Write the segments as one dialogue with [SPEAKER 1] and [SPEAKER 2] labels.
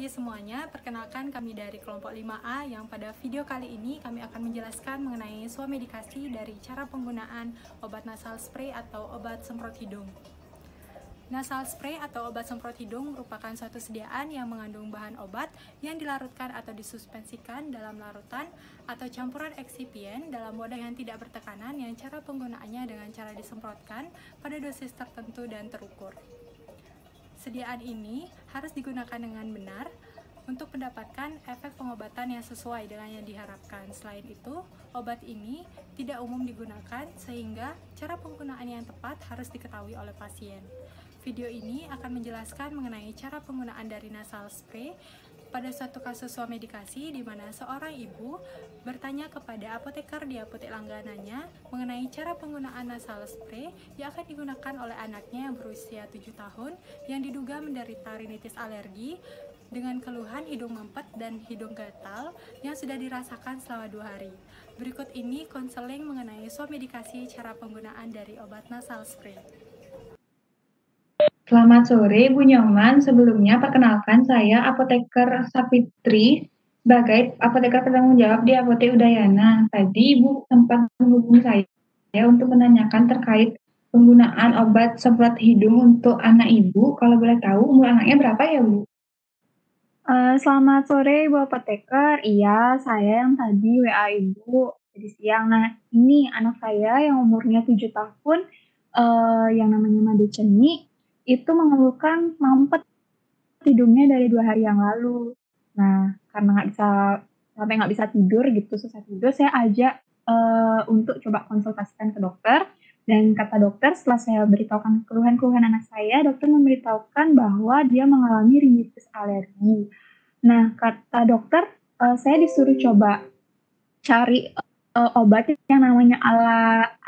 [SPEAKER 1] pagi semuanya, perkenalkan kami dari kelompok 5A yang pada video kali ini kami akan menjelaskan mengenai swamedikasi dari cara penggunaan obat nasal spray atau obat semprot hidung. Nasal spray atau obat semprot hidung merupakan suatu sediaan yang mengandung bahan obat yang dilarutkan atau disuspensikan dalam larutan atau campuran eksipien dalam wadah yang tidak bertekanan yang cara penggunaannya dengan cara disemprotkan pada dosis tertentu dan terukur. Sediaan ini harus digunakan dengan benar untuk mendapatkan efek pengobatan yang sesuai dengan yang diharapkan. Selain itu, obat ini tidak umum digunakan sehingga cara penggunaan yang tepat harus diketahui oleh pasien. Video ini akan menjelaskan mengenai cara penggunaan dari nasal spray pada suatu kasus swamedikasi di mana seorang ibu bertanya kepada apoteker di apotek langganannya mengenai cara penggunaan nasal spray yang akan digunakan oleh anaknya yang berusia 7 tahun yang diduga menderita rinitis alergi dengan keluhan hidung mampet dan hidung gatal yang sudah dirasakan selama 2 hari. Berikut ini konseling mengenai swamedikasi cara penggunaan dari obat nasal spray.
[SPEAKER 2] Selamat sore, Bu Nyoman. Sebelumnya, perkenalkan saya Apoteker Sapitri sebagai apoteker bertanggung jawab di Apotek Udayana. Tadi Ibu sempat menghubungi saya untuk menanyakan terkait penggunaan obat semprot hidung untuk anak Ibu. Kalau boleh tahu, umur anaknya berapa ya, Bu?
[SPEAKER 3] Selamat sore Bu Apoteker. Iya, saya yang tadi WA Ibu tadi siang. Nah, ini anak saya yang umurnya 7 tahun, yang namanya Made Ceni, itu mengeluhkan mampet hidungnya dari 2 hari yang lalu. Nah, karena nggak bisa tidur gitu, susah tidur, saya ajak, untuk coba konsultasikan ke dokter. Dan kata dokter setelah saya beritahukan keluhan-keluhan anak saya, dokter memberitahukan bahwa dia mengalami rinitis alergi. Nah, kata dokter, saya disuruh coba cari, obat yang namanya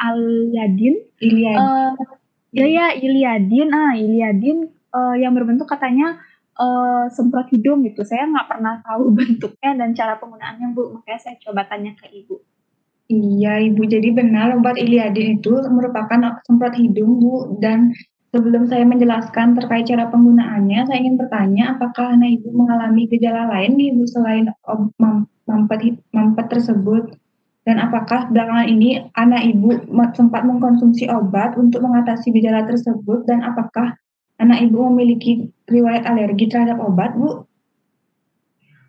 [SPEAKER 3] Iliadin. Iliadin, yang berbentuk katanya, semprot hidung gitu. Saya nggak pernah tahu bentuknya dan cara penggunaannya, Bu, makanya saya coba tanya ke Ibu.
[SPEAKER 2] Iya, Ibu. Jadi benar obat Iliadin itu merupakan semprot hidung, Bu. Dan sebelum saya menjelaskan terkait cara penggunaannya, saya ingin bertanya apakah anak Ibu mengalami gejala lain nih, Bu, selain mampet tersebut? Dan apakah belakangan ini anak Ibu sempat mengkonsumsi obat untuk mengatasi gejala tersebut? Dan apakah anak Ibu memiliki riwayat alergi terhadap obat, Bu?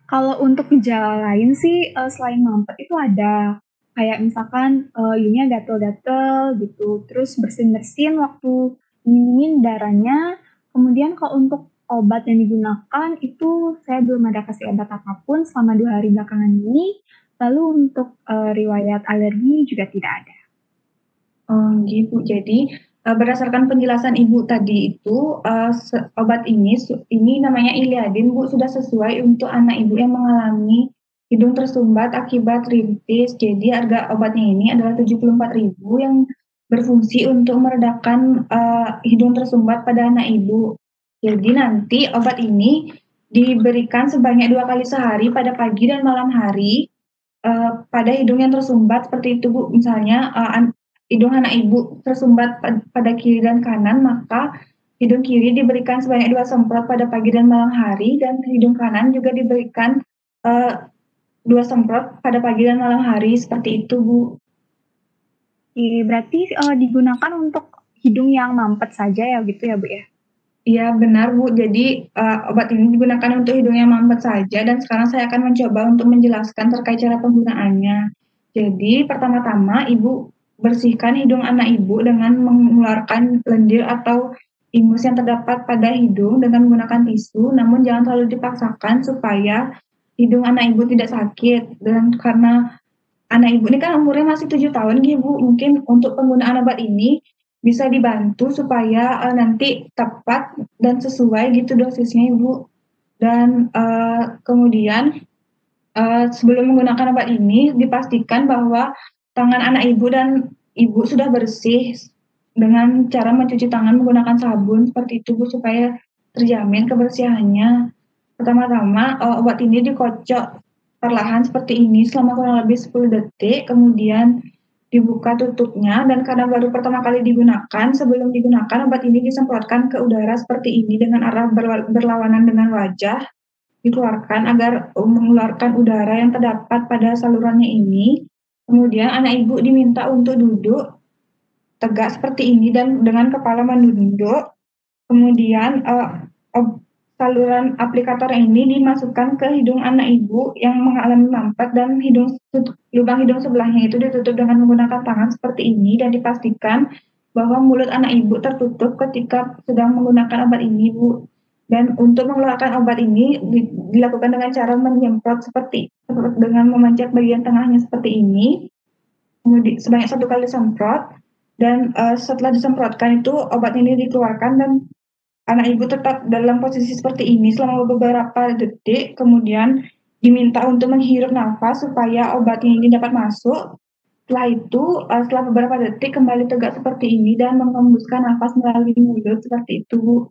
[SPEAKER 3] Kalau untuk gejala lain sih, selain mampet itu ada. Kayak misalkan, hidungnya gatel-gatel gitu, terus bersin-bersin waktu nginiin darahnya. Kemudian kalau untuk obat yang digunakan itu saya belum ada kasih obat apapun selama 2 hari belakangan ini. Lalu untuk, riwayat alergi juga tidak ada.
[SPEAKER 2] Oh, gitu. Jadi, berdasarkan penjelasan Ibu tadi itu, obat ini namanya Iliadin, Bu, sudah sesuai untuk anak Ibu yang mengalami hidung tersumbat akibat rinitis. Jadi harga obatnya ini adalah 74.000 yang berfungsi untuk meredakan, hidung tersumbat pada anak Ibu. Jadi nanti obat ini diberikan sebanyak 2 kali sehari pada pagi dan malam hari, pada hidung yang tersumbat seperti itu, Bu. Misalnya, hidung anak Ibu tersumbat pada kiri dan kanan, maka hidung kiri diberikan sebanyak 2 semprot pada pagi dan malam hari, dan hidung kanan juga diberikan 2 semprot pada pagi dan malam hari, seperti itu, Bu.
[SPEAKER 3] Berarti, digunakan untuk hidung yang mampet saja ya gitu ya, Bu, ya?
[SPEAKER 2] Iya, benar, Bu. Jadi, obat ini digunakan untuk hidung yang mampet saja, dan sekarang saya akan mencoba untuk menjelaskan terkait cara penggunaannya. Jadi, pertama-tama Ibu bersihkan hidung anak Ibu dengan mengeluarkan lendir atau ingus yang terdapat pada hidung dengan menggunakan tisu, namun jangan terlalu dipaksakan supaya hidung anak Ibu tidak sakit. Dan karena anak Ibu ini kan umurnya masih 7 tahun nih, Bu, mungkin untuk penggunaan obat ini bisa dibantu supaya, nanti tepat dan sesuai gitu dosisnya, Ibu. Dan, kemudian, sebelum menggunakan obat ini dipastikan bahwa tangan anak Ibu dan Ibu sudah bersih dengan cara mencuci tangan menggunakan sabun, seperti itu, Bu, supaya terjamin kebersihannya. Pertama-tama, obat ini dikocok perlahan seperti ini selama kurang lebih 10 detik, kemudian dibuka tutupnya, dan karena baru pertama kali digunakan, sebelum digunakan obat ini disemprotkan ke udara seperti ini dengan arah berlawanan dengan wajah. dikeluarkan agar mengeluarkan udara yang terdapat pada salurannya ini. Kemudian anak ibu diminta untuk duduk tegak seperti ini dan dengan kepala menunduk. Kemudian saluran aplikator ini dimasukkan ke hidung anak ibu yang mengalami mampet dan lubang hidung sebelahnya itu ditutup dengan menggunakan tangan seperti ini dan dipastikan bahwa mulut anak ibu tertutup ketika sedang menggunakan obat ini, Bu. Dan untuk mengeluarkan obat ini dilakukan dengan cara menyemprot seperti dengan memencet bagian tengahnya seperti ini. Kemudian sebanyak 1 kali semprot dan setelah disemprotkan itu obat ini dikeluarkan dan anak ibu tetap dalam posisi seperti ini selama beberapa detik, kemudian diminta untuk menghirup nafas supaya obat ini dapat masuk. Setelah itu, setelah beberapa detik kembali tegak seperti ini dan menghembuskan nafas melalui mulut seperti itu, Bu.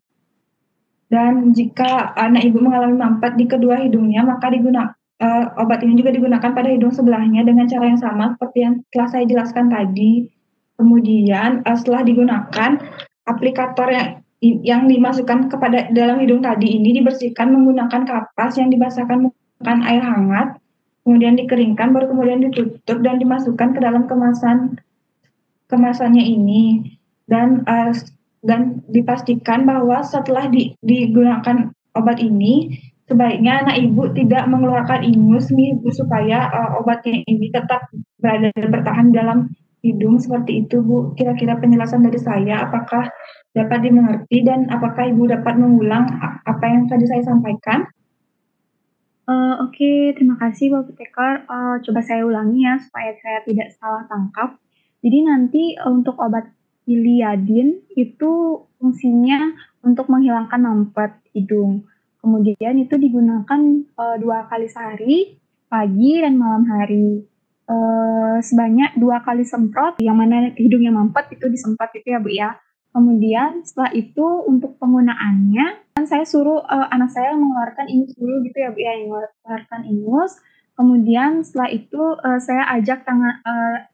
[SPEAKER 2] Dan jika anak ibu mengalami mampet di kedua hidungnya, maka obat ini juga digunakan pada hidung sebelahnya dengan cara yang sama seperti yang telah saya jelaskan tadi. Kemudian setelah digunakan, aplikator yang dimasukkan kepada dalam hidung tadi ini dibersihkan menggunakan kapas yang dibasahkan menggunakan air hangat, kemudian dikeringkan, baru kemudian ditutup dan dimasukkan ke dalam kemasannya ini. Dan dipastikan bahwa setelah digunakan obat ini, sebaiknya anak ibu tidak mengeluarkan ingus nih, Bu, supaya obatnya ini tetap bertahan dalam hidung seperti itu, Bu. Kira-kira penjelasan dari saya apakah dapat dimengerti dan apakah Ibu dapat mengulang apa yang tadi saya sampaikan?
[SPEAKER 3] Oke, terima kasih Bu Apoteker. Coba saya ulangi ya supaya saya tidak salah tangkap. Jadi nanti untuk obat Iliadin itu fungsinya untuk menghilangkan mampet hidung. Kemudian itu digunakan 2 kali sehari, pagi dan malam hari. Sebanyak 2 kali semprot, yang mana hidungnya mampet itu disemprot itu ya Bu ya. Kemudian setelah itu untuk penggunaannya, kan saya suruh anak saya mengeluarkan ingus dulu gitu ya Bu ya, yang mengeluarkan ingus. Kemudian setelah itu saya ajak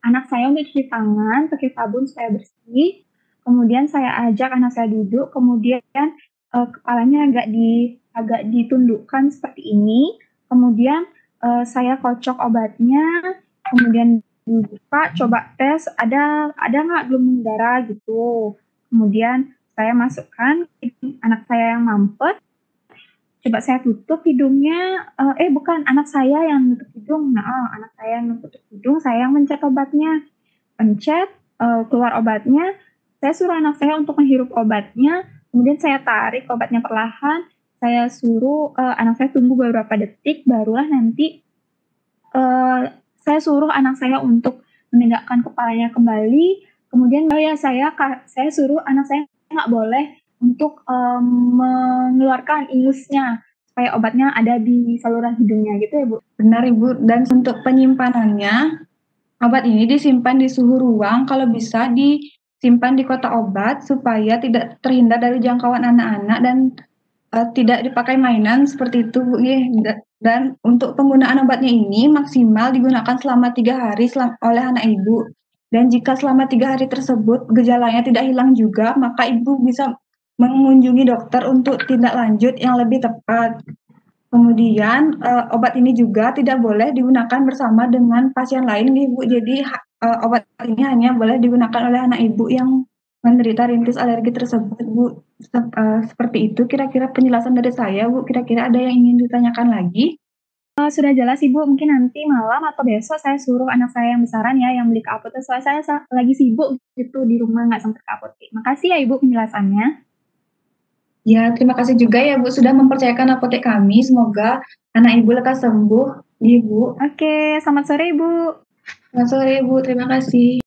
[SPEAKER 3] anak saya untuk cuci tangan pakai sabun supaya bersih. Kemudian saya ajak anak saya duduk, kemudian kepalanya agak ditundukkan seperti ini. Kemudian saya kocok obatnya, kemudian dibuka, coba tes ada nggak gelombang darah gitu. Kemudian saya masukkan anak saya yang mampet. Coba saya tutup hidungnya, bukan, anak saya yang nutup hidung. Nah, anak saya yang nutup hidung, saya yang mencet obatnya. Pencet, keluar obatnya, saya suruh anak saya untuk menghirup obatnya, kemudian saya tarik obatnya perlahan, saya suruh anak saya tunggu beberapa detik, barulah nanti saya suruh anak saya untuk menegakkan kepalanya kembali, kemudian saya suruh anak saya nggak boleh untuk mengeluarkan ingusnya supaya obatnya ada di saluran hidungnya gitu ya Bu.
[SPEAKER 2] Benar Ibu, dan untuk penyimpanannya obat ini disimpan di suhu ruang, kalau bisa disimpan di kotak obat supaya tidak terhindar dari jangkauan anak-anak dan tidak dipakai mainan seperti itu Bu. Dan untuk penggunaan obatnya ini maksimal digunakan selama 3 hari oleh anak ibu. Dan jika selama 3 hari tersebut gejalanya tidak hilang juga, maka ibu bisa mengunjungi dokter untuk tindak lanjut yang lebih tepat. Kemudian obat ini juga tidak boleh digunakan bersama dengan pasien lain, Ibu. Jadi obat ini hanya boleh digunakan oleh anak ibu yang menderita rintis alergi tersebut, Bu. Seperti itu kira-kira penjelasan dari saya, Bu. Kira-kira ada yang ingin ditanyakan lagi?
[SPEAKER 3] Sudah jelas Ibu, mungkin nanti malam atau besok saya suruh anak saya yang besaran ya yang beli ke apotek, soalnya saya lagi sibuk gitu di rumah nggak sempat ke apotek. Makasih ya Ibu penjelasannya.
[SPEAKER 2] Ya, terima kasih juga ya Bu sudah mempercayakan apotek kami. Semoga anak Ibu lekas sembuh, Ibu.
[SPEAKER 3] Oke, selamat sore Ibu.
[SPEAKER 2] Selamat sore Bu, terima kasih.